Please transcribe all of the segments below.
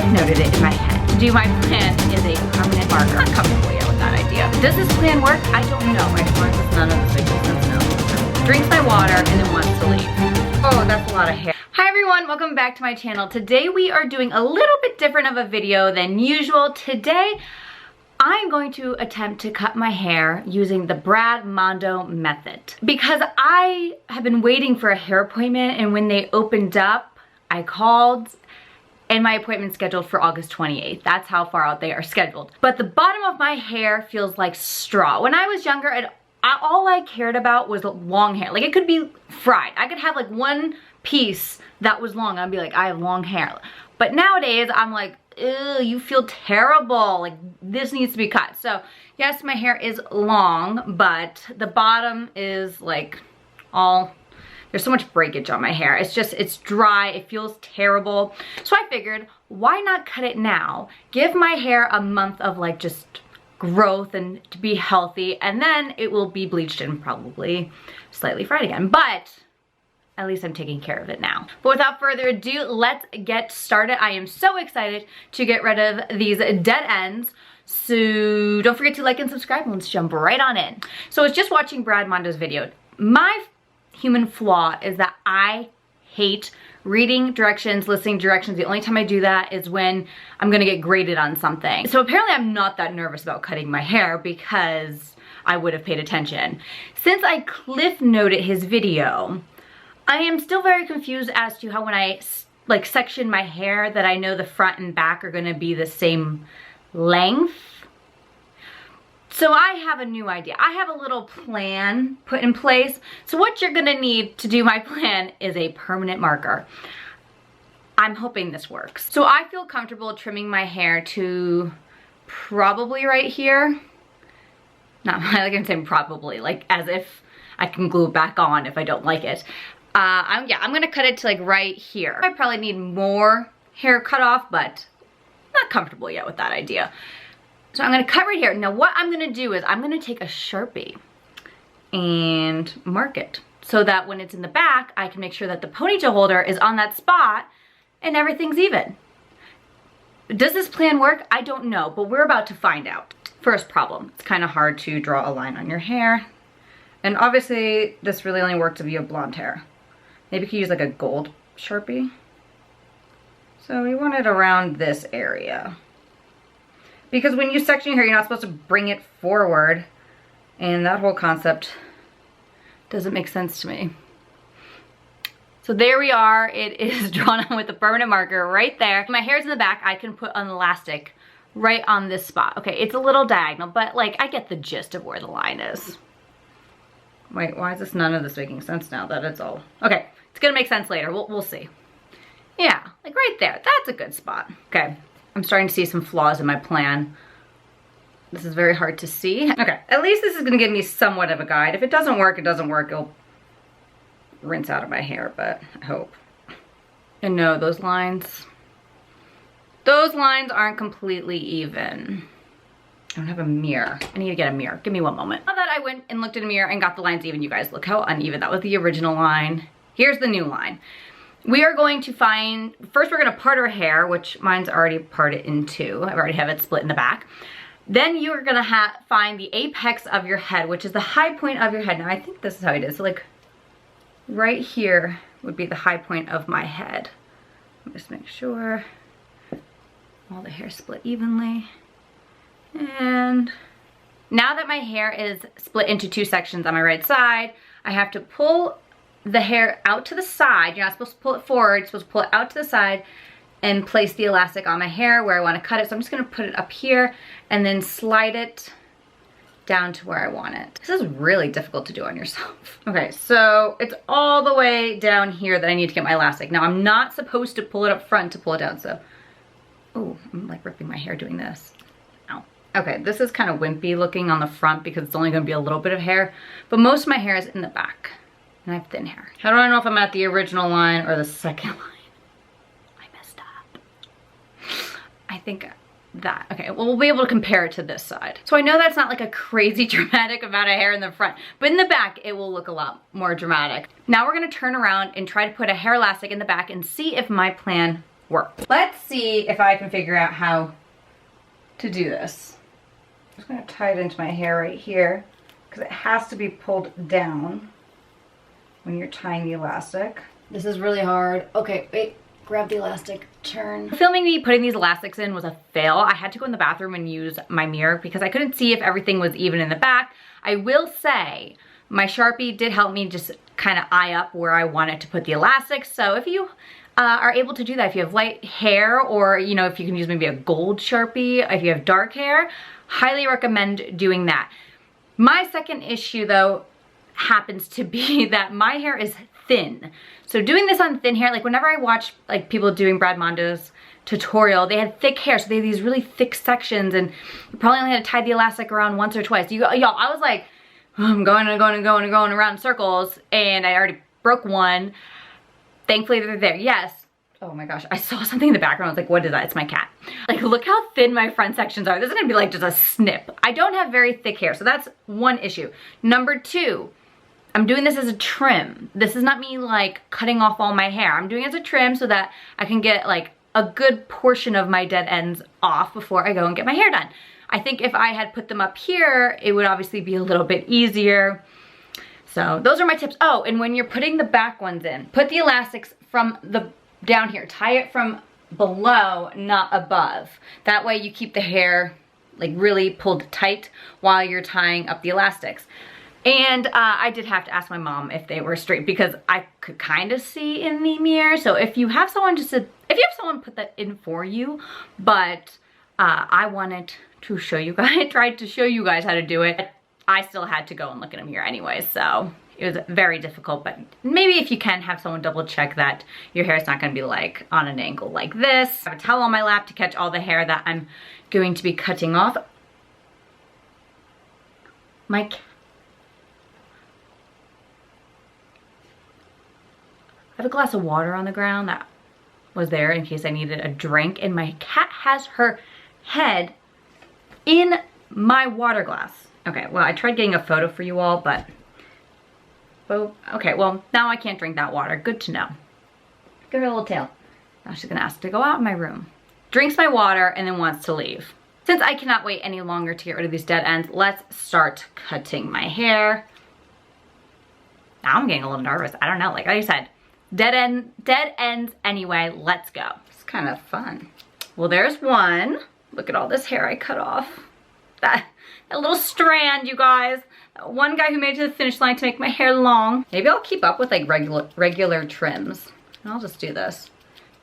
cliff noted it in my head. To do my plan is a permanent marker. I'm not comfortable yet with that idea. Does this plan work? I don't know. My friend does none of this makes sense now. Drinks my water and then wants to leave. Oh, that's a lot of hair. Hi everyone, welcome back to my channel. Today we are doing a little bit different of a video than usual. Today, I'm going to attempt to cut my hair using the Brad Mondo method because I have been waiting for a hair appointment, and when they opened up, I called and my appointment's scheduled for August 28th. That's how far out they are scheduled. But the bottom of my hair feels like straw. When I was younger, all I cared about was long hair. Like, it could be fried. I could have like one piece that was long. I'd be like, I have long hair. But nowadays, I'm like, ew, you feel terrible. Like, this needs to be cut. So yes, my hair is long, but the bottom is like there's so much breakage on my hair. It's dry, it feels terrible. So I figured, why not cut it now? Give my hair a month of like just growth and to be healthy, and then it will be bleached and probably slightly fried again. But at least I'm taking care of it now. But without further ado, let's get started. I am so excited to get rid of these dead ends. So don't forget to like and subscribe, and let's jump right on in. So I was just watching Brad Mondo's video. My human flaw is that I hate reading directions, listening directions. The only time I do that is when I'm gonna get graded on something. So apparently I'm not that nervous about cutting my hair because I would have paid attention. Since I cliff noted his video, I am still very confused as to how when I like section my hair that I know the front and back are gonna be the same length. So I have a new idea. I have a little plan put in place. So what you're gonna need to do my plan is a permanent marker. I'm hoping this works. So I feel comfortable trimming my hair to probably right here. Not like I'm saying probably, like as if I can glue it back on if I don't like it. I'm gonna cut it to like right here. I probably need more hair cut off, but not comfortable yet with that idea. So I'm gonna cut right here. Now what I'm gonna do is I'm gonna take a Sharpie and mark it so that when it's in the back, I can make sure that the ponytail holder is on that spot and everything's even. Does this plan work? I don't know, but we're about to find out. First problem, it's kind of hard to draw a line on your hair. And obviously this really only works if you have blonde hair. Maybe you could use like a gold Sharpie. So we want it around this area. Because when you section your hair, you're not supposed to bring it forward. And that whole concept doesn't make sense to me. So there we are. It is drawn on with a permanent marker right there. My hair's in the back. I can put an elastic right on this spot. Okay, it's a little diagonal, but like I get the gist of where the line is. Wait, why is this none of this making sense now that it's all... Okay, it's gonna make sense later. We'll see. Yeah, like right there. That's a good spot. Okay, I'm starting to see some flaws in my plan. This is very hard to see. Okay, at least this is gonna give me somewhat of a guide. If it doesn't work, it doesn't work. It'll rinse out of my hair, but I hope. And no, those lines aren't completely even. I don't have a mirror. I need to get a mirror. Give me one moment. Now that I went and looked in a mirror and got the lines even, you guys, look how uneven. That was the original line. Here's the new line. We are going to first we're gonna part our hair, which mine's already parted in two. I already have it split in the back. Then you're gonna find the apex of your head, which is the high point of your head. Now I think this is how it is. So like right here would be the high point of my head. Just make sure all the hair split evenly. And now that my hair is split into two sections on my right side, I have to pull the hair out to the side. You're not supposed to pull it forward, you're supposed to pull it out to the side and place the elastic on my hair where I want to cut it. So I'm just gonna put it up here and then slide it down to where I want it. This is really difficult to do on yourself. Okay, so it's all the way down here that I need to get my elastic. Now I'm not supposed to pull it up front to pull it down, so, oh, I'm like ripping my hair doing this. Ow. Okay, this is kind of wimpy looking on the front because it's only gonna be a little bit of hair, but most of my hair is in the back. And I have thin hair. How do I know if I'm at the original line or the second line? I messed up. I think that. Okay, well, we'll be able to compare it to this side. So I know that's not like a crazy dramatic amount of hair in the front, but in the back, it will look a lot more dramatic. Now we're gonna turn around and try to put a hair elastic in the back and see if my plan work. Let's see if I can figure out how to do this. I'm just gonna tie it into my hair right here because it has to be pulled down when you're tying the elastic. This is really hard. Okay, wait, grab the elastic, turn. Filming me putting these elastics in was a fail. I had to go in the bathroom and use my mirror because I couldn't see if everything was even in the back. I will say, my Sharpie did help me just kind of eye up where I wanted to put the elastics. So if you are able to do that, if you have light hair, or you know, if you can use maybe a gold Sharpie, if you have dark hair, highly recommend doing that. My second issue though happens to be that my hair is thin. So doing this on thin hair, like whenever I watch like people doing Brad Mondo's tutorial, they had thick hair, so they had these really thick sections, and you probably only had to tie the elastic around once or twice. Y'all, I was like, I'm going around in circles, and I already broke one. Thankfully they're there, yes. Oh my gosh, I saw something in the background. I was like, what is that? It's my cat. Like, look how thin my front sections are. This is gonna be like just a snip. I don't have very thick hair, so that's one issue. Number two, I'm doing this as a trim. This is not me like cutting off all my hair. I'm doing it as a trim so that I can get like a good portion of my dead ends off before I go and get my hair done. I think if I had put them up here, it would obviously be a little bit easier. So those are my tips. Oh, and when you're putting the back ones in, put the elastics from the down here. Tie it from below, not above. That way you keep the hair like really pulled tight while you're tying up the elastics. And I did have to ask my mom if they were straight because I could kind of see in the mirror. So if you have someone put that in for you, but I wanted to show you guys, tried to show you guys how to do it. I still had to go and look in a mirror anyway, so it was very difficult, but maybe if you can have someone double check that your hair is not gonna be like on an angle like this. I have a towel on my lap to catch all the hair that I'm going to be cutting off. I have a glass of water on the ground that was there in case I needed a drink, and my cat has her head in my water glass. Okay, well, I tried getting a photo for you all, but, okay, well, now I can't drink that water. Good to know. Give her a little tail. Now she's gonna ask to go out in my room. Drinks my water and then wants to leave. Since I cannot wait any longer to get rid of these dead ends, let's start cutting my hair. Now I'm getting a little nervous. I don't know, like I said, dead ends anyway, let's go. It's kind of fun. Well, there's one. Look at all this hair I cut off. That little strand, you guys. That one guy who made it to the finish line to make my hair long. Maybe I'll keep up with like regular trims. And I'll just do this.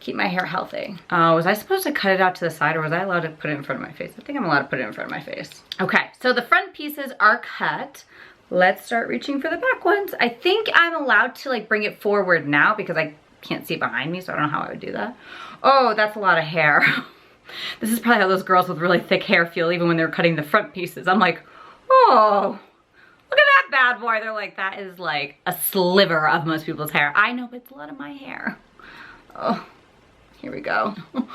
Keep my hair healthy. Was I supposed to cut it out to the side, or was I allowed to put it in front of my face? I think I'm allowed to put it in front of my face. Okay, so the front pieces are cut. Let's start reaching for the back ones. I think I'm allowed to like bring it forward now because I can't see behind me, so I don't know how I would do that. Oh, that's a lot of hair. This is probably how those girls with really thick hair feel even when they're cutting the front pieces. I'm like, oh, look at that bad boy. They're like, that is like a sliver of most people's hair. I know, but it's a lot of my hair. Oh, here we go. Ooh,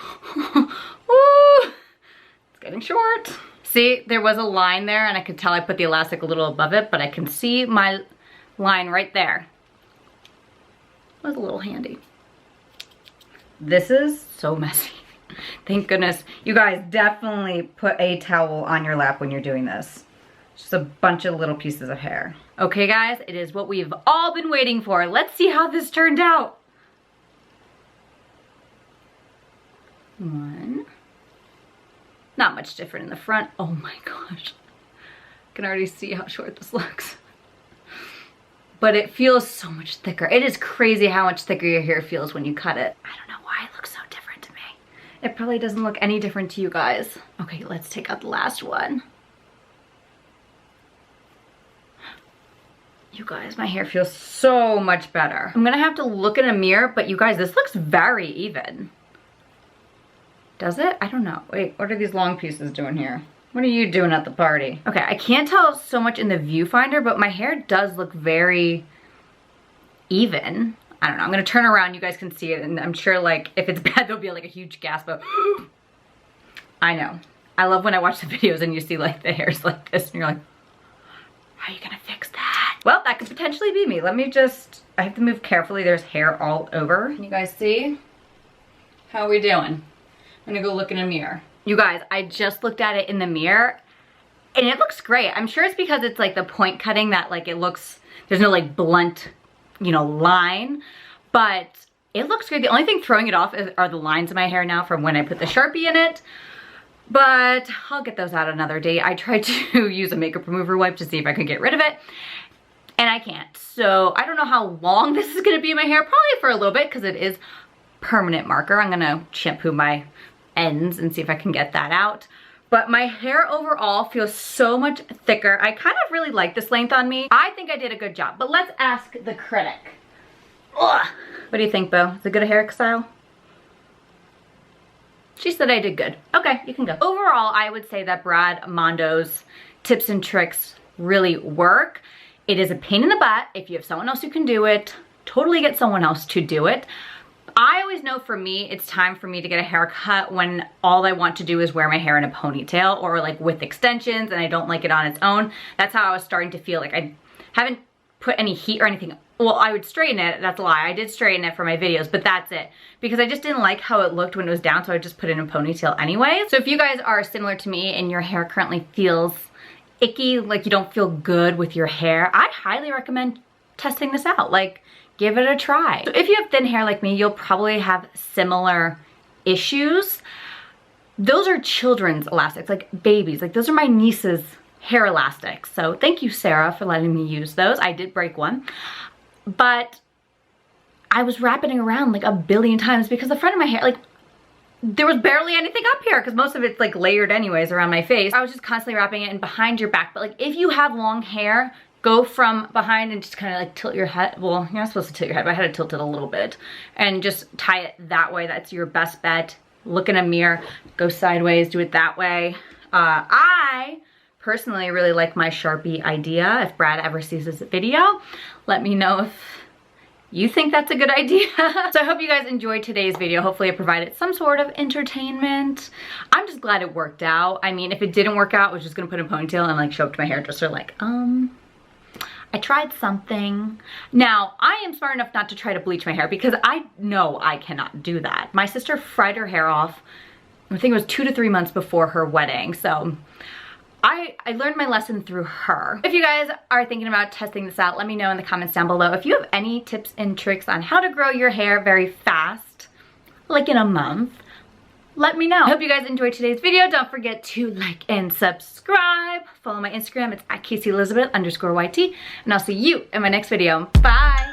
it's getting short. See, there was a line there and I could tell I put the elastic a little above it, but I can see my line right there. That was a little handy. This is so messy. Thank goodness. You guys definitely put a towel on your lap when you're doing this. Just a bunch of little pieces of hair. Okay guys, it is what we've all been waiting for. Let's see how this turned out. One. Not much different in the front. Oh my gosh. I can already see how short this looks. But it feels so much thicker. It is crazy how much thicker your hair feels when you cut it. I don't know why it looks so different to me. It probably doesn't look any different to you guys. Okay, let's take out the last one. You guys, my hair feels so much better. I'm gonna have to look in a mirror, but you guys, this looks very even. Does it? I don't know. Wait, what are these long pieces doing here? What are you doing at the party? Okay, I can't tell so much in the viewfinder, but my hair does look very even. I don't know, I'm gonna turn around, you guys can see it, and I'm sure like, if it's bad, there'll be like a huge gasp of, I know. I love when I watch the videos and you see like the hairs like this, and you're like, how are you gonna fix that? Well, that could potentially be me. Let me just, I have to move carefully. There's hair all over. Can you guys see? How are we doing? I'm gonna go look in a mirror. You guys, I just looked at it in the mirror and it looks great. I'm sure it's because it's like the point cutting that like it looks, there's no like blunt, you know, line, but it looks great. The only thing throwing it off are the lines in my hair now from when I put the Sharpie in it, but I'll get those out another day. I tried to use a makeup remover wipe to see if I could get rid of it, and I can't. So I don't know how long this is gonna be in my hair, probably for a little bit because it is permanent marker. I'm gonna shampoo my ends and see if I can get that out. But my hair overall feels so much thicker. I kind of really like this length on me. I think I did a good job, but let's ask the critic. Ugh. What do you think, Bo? Is it good hairstyle? She said I did good. Okay, you can go. Overall, I would say that Brad Mondo's tips and tricks really work. It is a pain in the butt. If you have someone else who can do it, totally get someone else to do it. I always know for me, it's time for me to get a haircut when all I want to do is wear my hair in a ponytail or like with extensions and I don't like it on its own. That's how I was starting to feel. Like I haven't put any heat or anything. Well, I would straighten it, that's a lie. I did straighten it for my videos, but that's it. Because I just didn't like how it looked when it was down, so I just put it in a ponytail anyway. So if you guys are similar to me and your hair currently feels icky, like you don't feel good with your hair, I highly recommend testing this out. Like, give it a try. So if you have thin hair like me, you'll probably have similar issues. Those are children's elastics, like babies. Like those are my niece's hair elastics. So thank you, Sarah, for letting me use those. I did break one, but I was wrapping it around like a billion times because the front of my hair, like there was barely anything up here because most of it's like layered anyways around my face. I was just constantly wrapping it in behind your back. But like if you have long hair, go from behind and just kind of like tilt your head. Well, you're not supposed to tilt your head, but I had to tilt it a little bit and just tie it that way. That's your best bet. Look in a mirror, go sideways, do it that way. I personally really like my Sharpie idea. If Brad ever sees this video, let me know if you think that's a good idea. So I hope you guys enjoyed today's video. Hopefully it provided some sort of entertainment. I'm just glad it worked out. I mean, if it didn't work out, I was just gonna put in a ponytail and like show up to my hairdresser like, I tried something. Now, I am smart enough not to try to bleach my hair because I know I cannot do that. My sister fried her hair off, I think it was 2 to 3 months before her wedding. So I learned my lesson through her. If you guys are thinking about testing this out, let me know in the comments down below. If you have any tips and tricks on how to grow your hair very fast, like in a month, let me know. I hope you guys enjoyed today's video. Don't forget to like and subscribe. Follow my Instagram. It's @KaseyElizabeth_YT. And I'll see you in my next video. Bye.